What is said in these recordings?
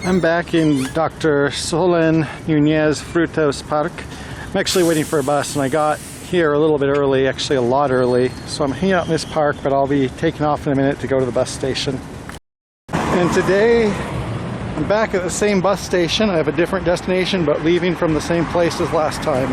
I'm back in Dr. Solen Nunez Frutos Park. I'm actually waiting for a bus, and I got here a little bit early, actually a lot early. So I'm hanging out in this park, but I'll be taking off in a minute to go to the bus station. And today I'm back at the same bus station. I have a different destination, but leaving from the same place as last time.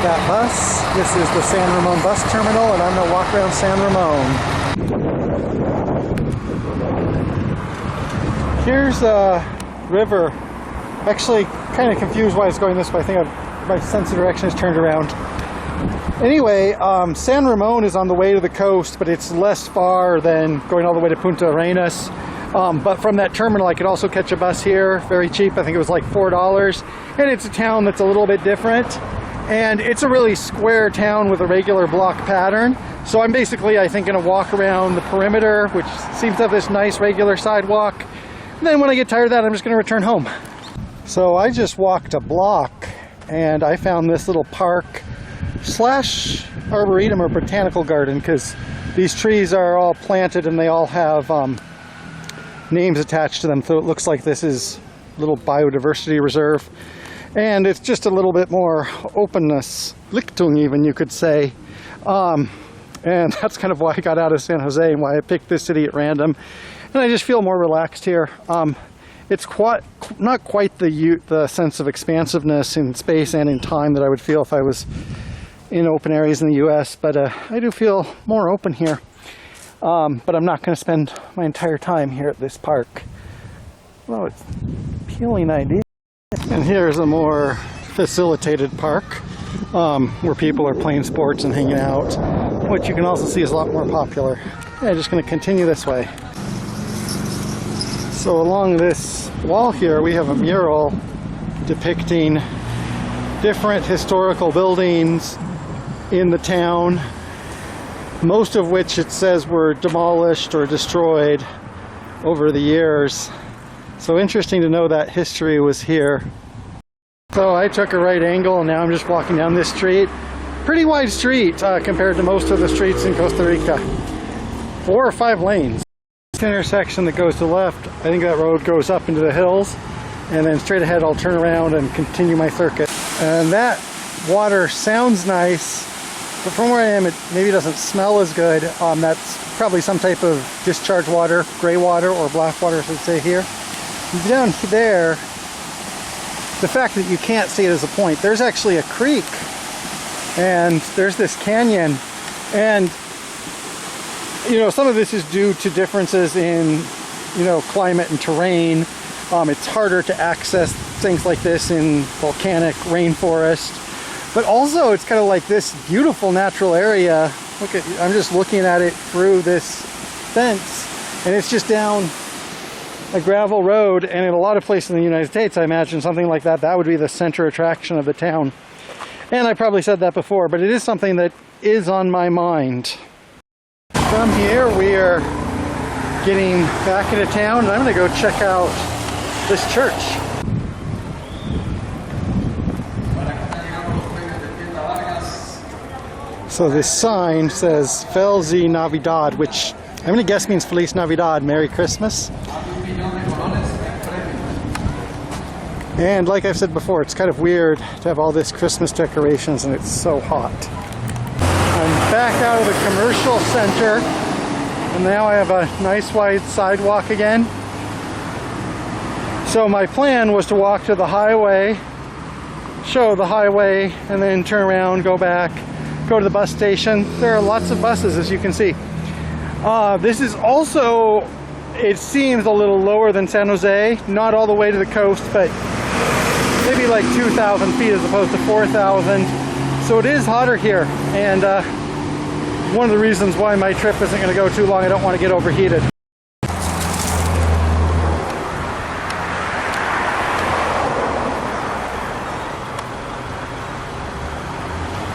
That bus. This is the San Ramon bus terminal, and I'm going to walk around San Ramon. Here's a river. Actually, kind of confused why it's going this way. I think my sense of direction is turned around. Anyway, San Ramon is on the way to the coast, but it's less far than going all the way to Punta Arenas. But from that terminal, I could also catch a bus here, very cheap. I think it was like $4. And it's a town that's a little bit different. And it's a really square town with a regular block pattern. So I'm basically, I think, going to walk around the perimeter, which seems to have this nice regular sidewalk. And then when I get tired of that, I'm just going to return home. So I just walked a block, and I found this little park slash arboretum or botanical garden, because these trees are all planted and they all have names attached to them. So it looks like this is a little biodiversity reserve. And it's just a little bit more openness, Lichtung even, you could say. And that's kind of why I got out of San Jose and why I picked this city at random. And I just feel more relaxed here. It's not quite the sense of expansiveness in space and in time that I would feel if I was in open areas in the US, but I do feel more open here. But I'm not going to spend my entire time here at this park. Well, it's a appealing idea. And here's a more facilitated park where people are playing sports and hanging out, which you can also see is a lot more popular. Yeah, just going to continue this way. So along this wall here we have a mural depicting different historical buildings in the town, most of which it says were demolished or destroyed over the years. So interesting to know that history was here. So I took a right angle and now I'm just walking down this street. Pretty wide street compared to most of the streets in Costa Rica. 4 or 5 lanes. This intersection that goes to the left, I think that road goes up into the hills, and then straight ahead I'll turn around and continue my circuit. And that water sounds nice, but from where I am it maybe doesn't smell as good. That's probably some type of discharge water, gray water or black water as they say here. Down there, the fact that you can't see it is a point. There's actually a creek, and there's this canyon, and you know, some of this is due to differences in, you know, climate and terrain. It's harder to access things like this in volcanic rainforest, but also it's kind of like this beautiful natural area. Look at, I'm just looking at it through this fence, and it's just down a gravel road, and in a lot of places in the United States, I imagine something like that would be the center attraction of the town. And I probably said that before, but it is something that is on my mind. From here, we are getting back into town, and I'm going to go check out this church. So this sign says Feliz Navidad, which I'm going to guess means Feliz Navidad, Merry Christmas. And like I've said before, it's kind of weird to have all this Christmas decorations and it's so hot. I'm back out of the commercial center And now I have a nice wide sidewalk again. So my plan was to walk to the highway, show the highway, and then turn around, go back, go to the bus station. There are lots of buses, as you can see. This is also, it seems a little lower than San Jose, not all the way to the coast, but maybe like 2,000 feet as opposed to 4,000. So it is hotter here, and one of the reasons why my trip isn't going to go too long, I don't want to get overheated.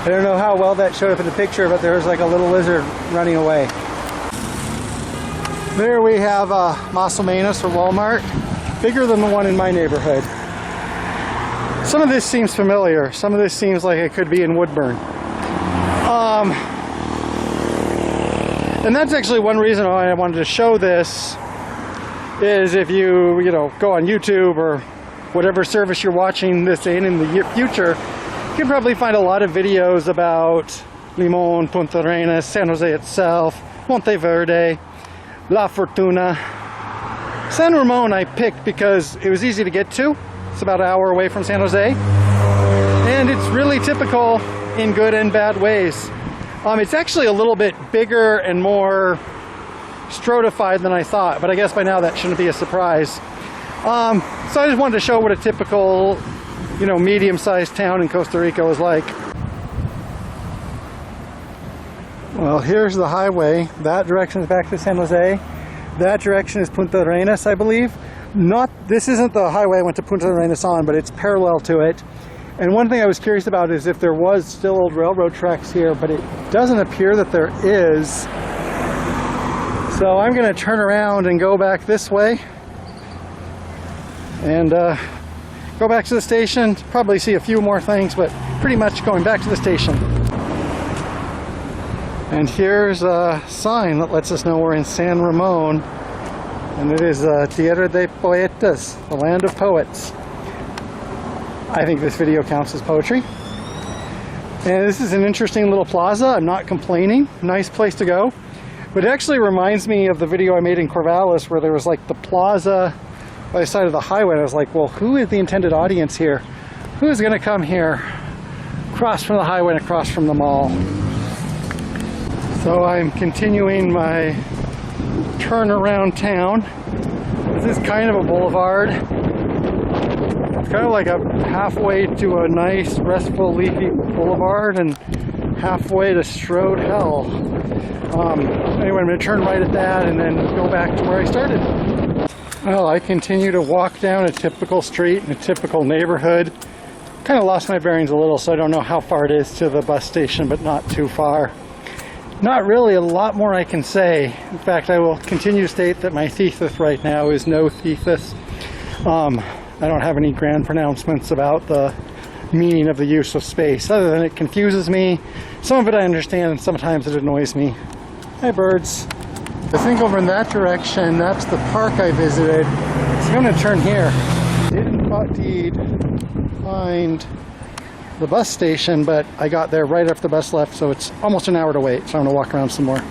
I don't know how well that showed up in the picture, but there was like a little lizard running away. There we have Más o Menos, or Walmart, bigger than the one in my neighborhood. Some of this seems familiar. Some of this seems like it could be in Woodburn. And that's actually one reason why I wanted to show this, is if you go on YouTube or whatever service you're watching this in the future, you can probably find a lot of videos about Limón, Punta Arenas, San Jose itself, Monteverde, La Fortuna. San Ramon I picked because it was easy to get to. It's about an hour away from San Jose. And it's really typical in good and bad ways. It's actually a little bit bigger and more stratified than I thought, but I guess by now that shouldn't be a surprise. So I just wanted to show what a typical, medium-sized town in Costa Rica was like. Well, here's the highway. That direction is back to San Jose. That direction is Punta Arenas, I believe. This isn't the highway I went to Punta Arenas on, but it's parallel to it. And one thing I was curious about is if there was still old railroad tracks here, but it doesn't appear that there is. So I'm going to turn around and go back this way and go back to the station. Probably see a few more things, but pretty much going back to the station. And here's a sign that lets us know we're in San Ramon. And it is Tierra de Poetas, the land of poets. I think this video counts as poetry. And this is an interesting little plaza. I'm not complaining. Nice place to go. But it actually reminds me of the video I made in Corvallis where there was like the plaza by the side of the highway. And I was like, well, who is the intended audience here? Who is going to come here across from the highway and across from the mall? So I'm continuing my turn around town. This is kind of a boulevard. It's kind of like a halfway to a nice, restful, leafy boulevard and halfway to Strode Hell. Anyway, I'm going to turn right at that and then go back to where I started. Well, I continue to walk down a typical street in a typical neighborhood. Kind of lost my bearings a little, so I don't know how far it is to the bus station, but not too far. Not really a lot more I can say. In fact, I will continue to state that my thesis right now is no thesis. I don't have any grand pronouncements about the meaning of the use of space, other than it confuses me. Some of it I understand, and sometimes it annoys me. Hi, birds. I think over in that direction, that's the park I visited. So I'm going to turn here. Didn't indeed find the bus station, but I got there right after the bus left, so it's almost an hour to wait, so I'm going to walk around some more.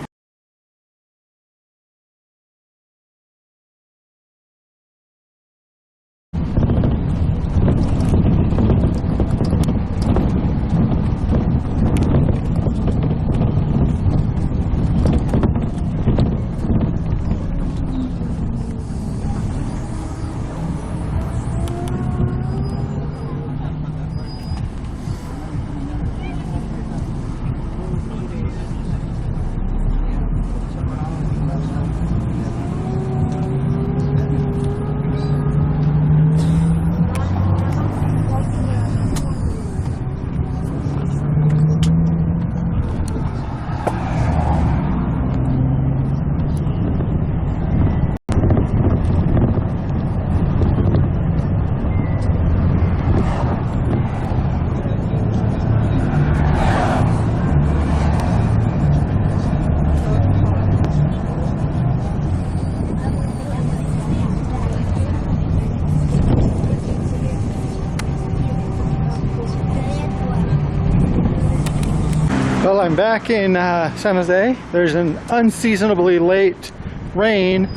Well, I'm back in San Jose. There's an unseasonably late rain,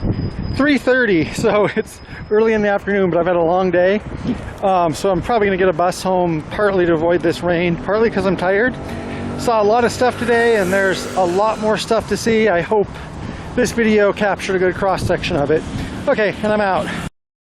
3:30, so it's early in the afternoon, but I've had a long day. So I'm probably gonna get a bus home, partly to avoid this rain, partly because I'm tired. Saw a lot of stuff today, and there's a lot more stuff to see. I hope this video captured a good cross section of it. Okay, and I'm out.